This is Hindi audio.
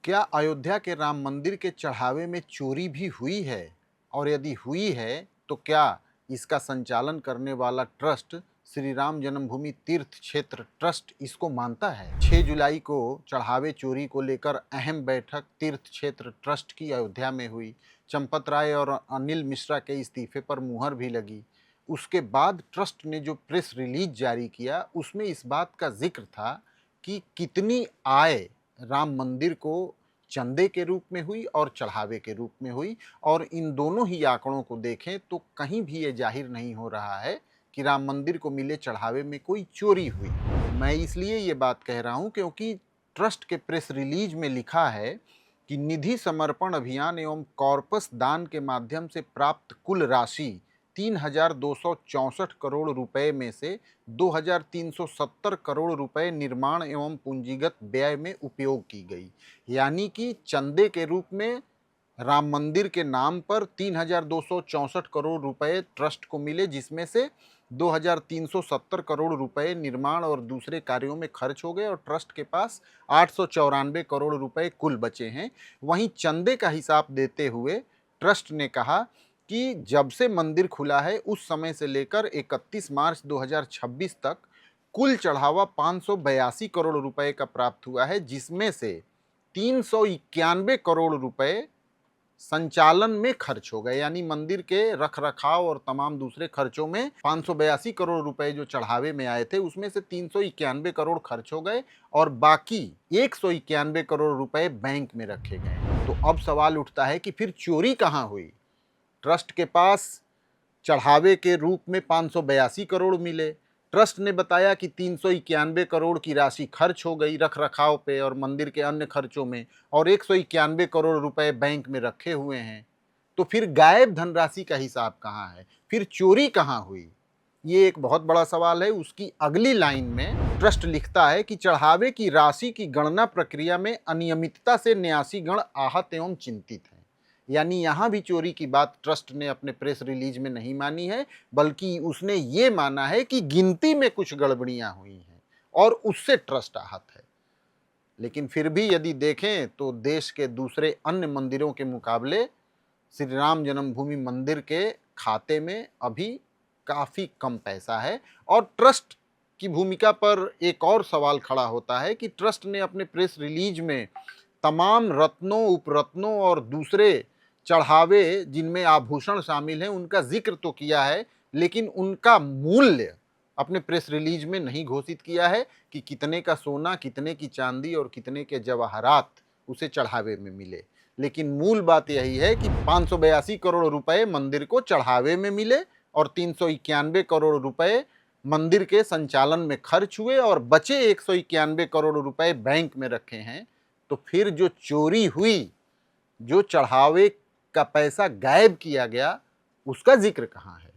क्या अयोध्या के राम मंदिर के चढ़ावे में चोरी भी हुई है? और यदि हुई है तो क्या इसका संचालन करने वाला ट्रस्ट श्री राम जन्मभूमि तीर्थ क्षेत्र ट्रस्ट इसको मानता है? 6 जुलाई को चढ़ावे चोरी को लेकर अहम बैठक तीर्थ क्षेत्र ट्रस्ट की अयोध्या में हुई। चंपत राय और अनिल मिश्रा के इस्तीफे पर मुहर भी लगी। उसके बाद ट्रस्ट ने जो प्रेस रिलीज जारी किया उसमें इस बात का जिक्र था कि कितनी आय राम मंदिर को चंदे के रूप में हुई और चढ़ावे के रूप में हुई, और इन दोनों ही आंकड़ों को देखें तो कहीं भी ये जाहिर नहीं हो रहा है कि राम मंदिर को मिले चढ़ावे में कोई चोरी हुई। मैं इसलिए ये बात कह रहा हूँ क्योंकि ट्रस्ट के प्रेस रिलीज में लिखा है कि निधि समर्पण अभियान एवं कॉर्पस दान के माध्यम से प्राप्त कुल राशि 3,264 करोड़ रुपए में से 2,370 करोड़ रुपए निर्माण एवं पूंजीगत व्यय में उपयोग की गई। यानी कि चंदे के रूप में राम मंदिर के नाम पर 3,264 करोड़ रुपए ट्रस्ट को मिले, जिसमें से 2,370 करोड़ रुपए निर्माण और दूसरे कार्यों में खर्च हो गए और ट्रस्ट के पास 894 करोड़ रुपए कुल बचे हैं। वहीं चंदे का हिसाब देते हुए ट्रस्ट ने कहा कि जब से मंदिर खुला है उस समय से लेकर 31 मार्च 2026 तक कुल चढ़ावा 582 करोड़ रुपए का प्राप्त हुआ है, जिसमें से 391 करोड़ रुपए संचालन में खर्च हो गए। यानी मंदिर के रख रखाव और तमाम दूसरे खर्चों में 582 करोड़ रुपए जो चढ़ावे में आए थे उसमें से 391 करोड़ खर्च हो गए और बाकी 191 करोड़ रुपए बैंक में रखे गए। तो अब सवाल उठता है कि फिर चोरी कहाँ हुई? ट्रस्ट के पास चढ़ावे के रूप में 582 करोड़ मिले। ट्रस्ट ने बताया कि 391 करोड़ की राशि खर्च हो गई रख रखाव पे और मंदिर के अन्य खर्चों में, और 191 करोड़ रुपए बैंक में रखे हुए हैं। तो फिर गायब धनराशि का हिसाब कहाँ है? फिर चोरी कहाँ हुई? ये एक बहुत बड़ा सवाल है। उसकी अगली लाइन में ट्रस्ट लिखता है कि चढ़ावे की राशि की गणना प्रक्रिया में अनियमितता से न्यासीगण आहत एवं चिंतित हैं। यानी यहाँ भी चोरी की बात ट्रस्ट ने अपने प्रेस रिलीज में नहीं मानी है, बल्कि उसने ये माना है कि गिनती में कुछ गड़बड़ियां हुई हैं और उससे ट्रस्ट आहत है। लेकिन फिर भी यदि देखें तो देश के दूसरे अन्य मंदिरों के मुकाबले श्री राम जन्मभूमि मंदिर के खाते में अभी काफ़ी कम पैसा है। और ट्रस्ट की भूमिका पर एक और सवाल खड़ा होता है कि ट्रस्ट ने अपने प्रेस रिलीज में तमाम रत्नों, उपरत्नों और दूसरे चढ़ावे जिनमें आभूषण शामिल हैं उनका जिक्र तो किया है, लेकिन उनका मूल्य अपने प्रेस रिलीज में नहीं घोषित किया है कि कितने का सोना, कितने की चांदी और कितने के जवाहरात उसे चढ़ावे में मिले। लेकिन मूल बात यही है कि 582 करोड़ रुपए मंदिर को चढ़ावे में मिले और 391 करोड़ रुपए मंदिर के संचालन में खर्च हुए और बचे 191 करोड़ रुपए बैंक में रखे हैं। तो फिर जो चोरी हुई, जो चढ़ावे का पैसा गायब किया गया, उसका जिक्र कहाँ है?